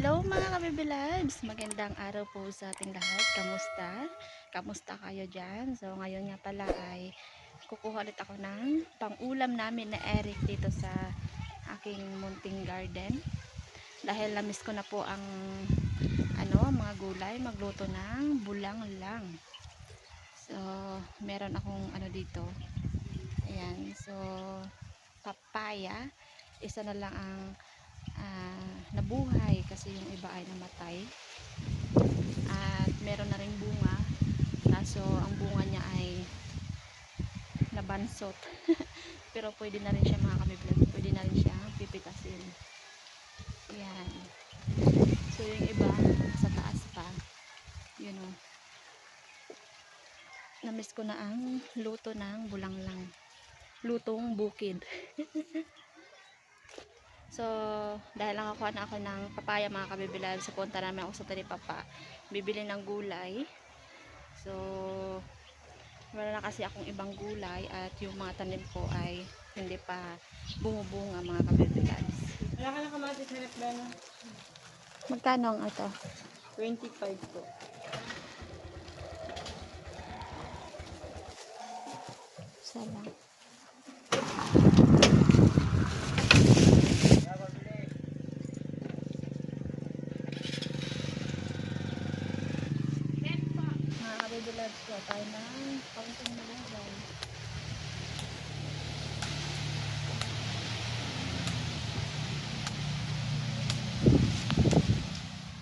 Hello mga kabibilabs! Magandang araw po sa ating lahat. Kamusta? Kamusta kayo dyan? So ngayon nga pala ay kukuha ulit ako ng pang-ulam namin na Eric dito sa aking munting garden. Dahil namiss ko na po ang mga gulay, magluto ng bulang lang. So meron akong dito. Ayan, so papaya. Isa na lang ang nabuhay kasi yung iba ay namatay, at meron na ring bunga, kaso ang bunga niya ay nabansot. Pero pwede na rin siya, mga kamiblog, pwede na rin siya pipitasin. Yan, so yung iba sa taas pa, yun o, namiss ko na ang luto ng bulanglang, lutong bukid. So, dahil nakakuha na ako ng papaya, mga kabibilad, so punta namin ako sa Talipapa, bibili ng gulay. So, wala na kasi akong ibang gulay at yung mga tanim ko ay hindi pa bumubunga, mga kabibilad. Wala ka na kamatis na plano? Magkano ang ito? 25 po. Salang. Mga kabibilad ko, tayo ng pangitong malagay.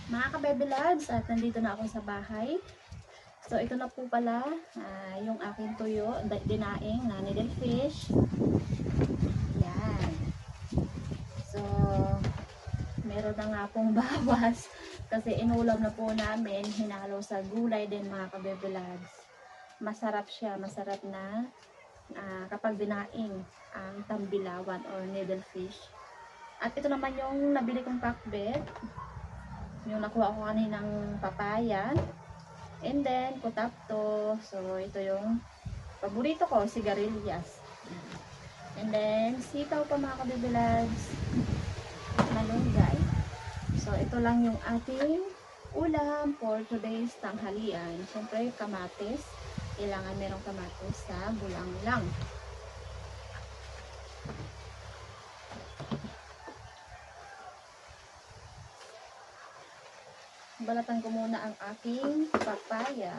Mga kabibilad, at nandito na ako sa bahay. So, ito na po pala yung aking tuyo, dinaing na needlefish. Yan. So, meron na nga pong bawas kasi inulam na po namin, hinalo sa gulay din, mga kabebilags. Masarap siya, masarap na kapag dinaing ang tambilawan or needlefish. At ito naman yung nabili kong pakbet, yung nakuha ko kaninang papaya. And then, kutapto. So, ito yung paborito ko, sigarilyas. And then, sitaw pa, mga kabibilags. Malunggay. So, ito lang yung ating ulam for today's tanghalian. Siyempre, kamatis. Kailangan merong kamatis sa bulang lang. Balatan ko muna ang aking papaya.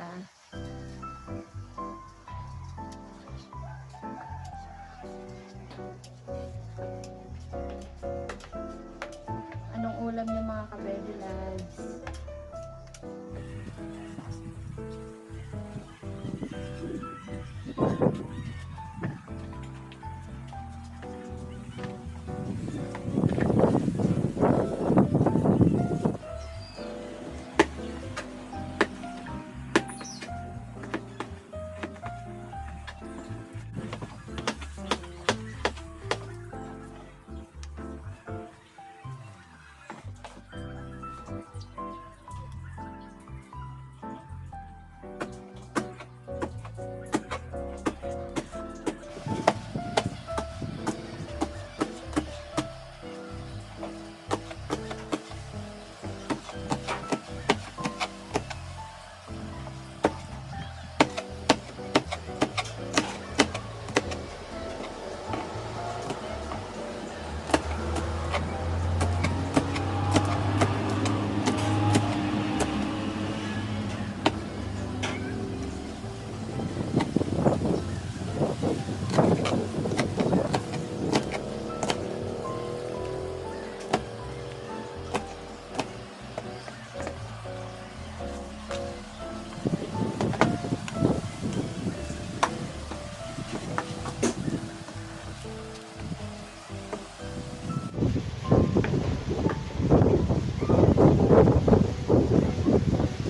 Anong ulam niyo, mga ka-baby lads?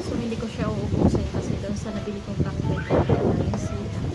So, hindi ko siya uubusin kasi doon sa nabili kong pakbet na yung sitaw.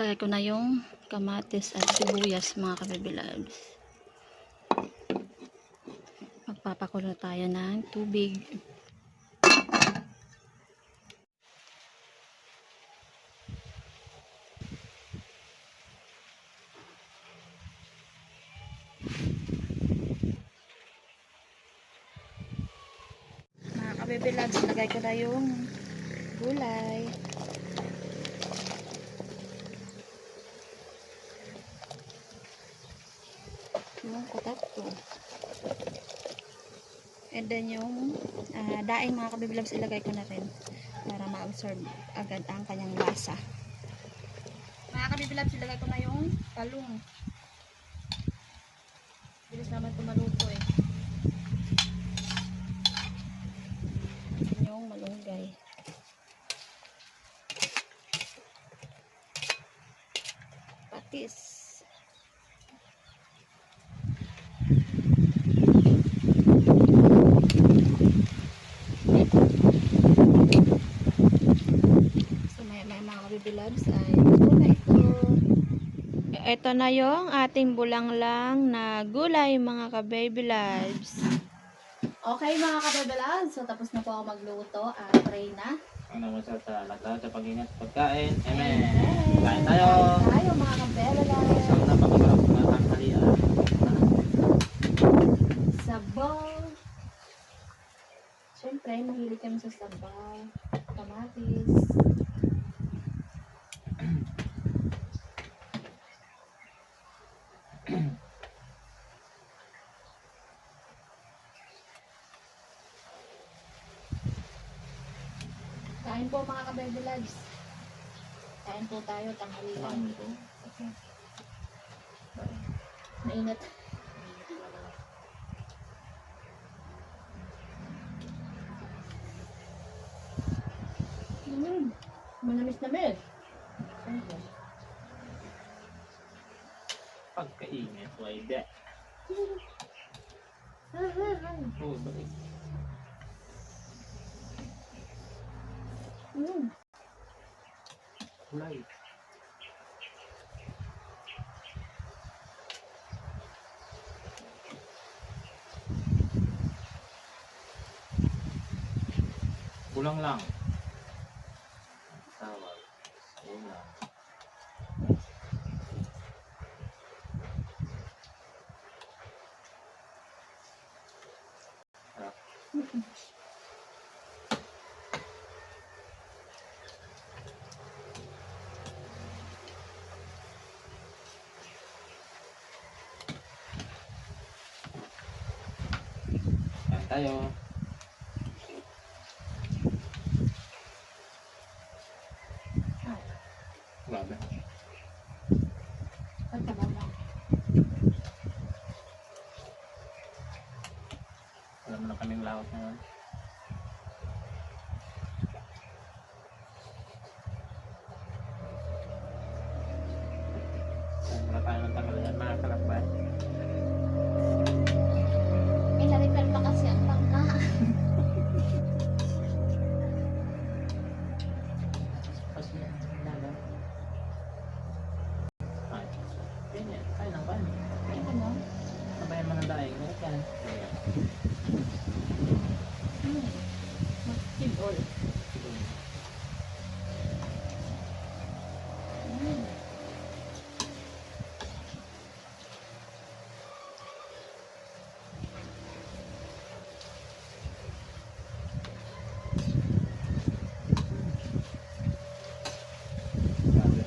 Nilagay ko na yung kamatis at sibuyas mga kabibilabs. Magpapakulo tayo ng tubig. Mga kabibilabs, nilagay ko na yung gulay. Yung kutat ko. And then yung daing mga kabibilabs, ilagay ko na rin para ma-absorb agad ang kanyang lasa. Mga kabibilabs, ilagay ko na yung talong. Bilis naman tumaluto eh. Yung malunggay. Patis. So may mga kabibilabs ay ito na ito. Ito na yung ating bulanglang na gulay mga ka-baby-loves. Okay mga ka-baby-loves, so tapos na po ako magluto at pray na. Ang naman sa lahat sa pag-ingat sa pagkain. Amen. Amen. Kain tayo. Kain tayo mga ka-baby-loves. Isang napakasarap na tanghalian. Sabaw. Siyempre, mahilig kami sa sabaw. Kamatis. Kain po mga ka-baby loves. Kain po tayo, tanghalian. Mainit. Manamis-namis. Pagkainit. Why that? Oh, balik. Kulay. Kulang lang. Tawag. Kulang. Sarap. Kain tayo. Grabe. Alam mo na kaming laot ngayon. Wala tayo ng tanghalian, mga kalakbay. Ilaripan pa kasi ang bangka. Pas niya, nada. Ay, ganyan. Kain lang ba? Ito no? Sabayan mo ng daing. Ganyan ka. Mag-kibol. Grabe.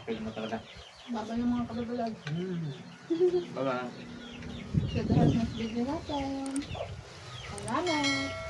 Feel mo talaga. Baba yung mga kababalag. Bye-bye. So, the next video natin. Salamat!